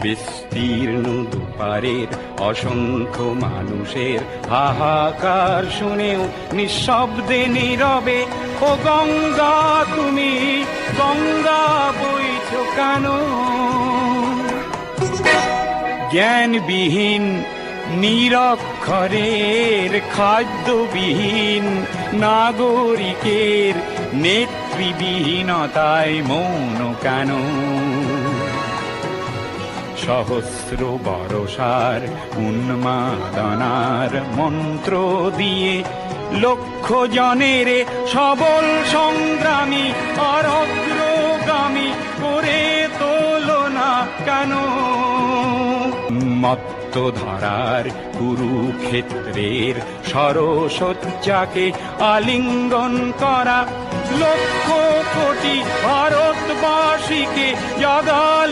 বিস্তীর্ণ দুপারের অসংখ্য মানুষের হাহাকার শুনেও নিঃশব্দে নীরবে ও গঙ্গা তুমি গঙ্গা বইছ কেন? জ্ঞানবিহীন নিরক্ষরের খাদ্যবিহীন নাগরিকের নেতৃবিহীনতায় মৌন কেন? সহস্র বরষার উন্মাদনার মন্ত্র দিয়ে লক্ষ জনের সবল সংগ্রামী আর অগ্রগামী করে তোলো না কেন? মত্ত ধরার কুরুক্ষেত্রের সরসজ্জাকে আলিঙ্গন করা লক্ষ কোটি ভারতবাসীকে জাগালে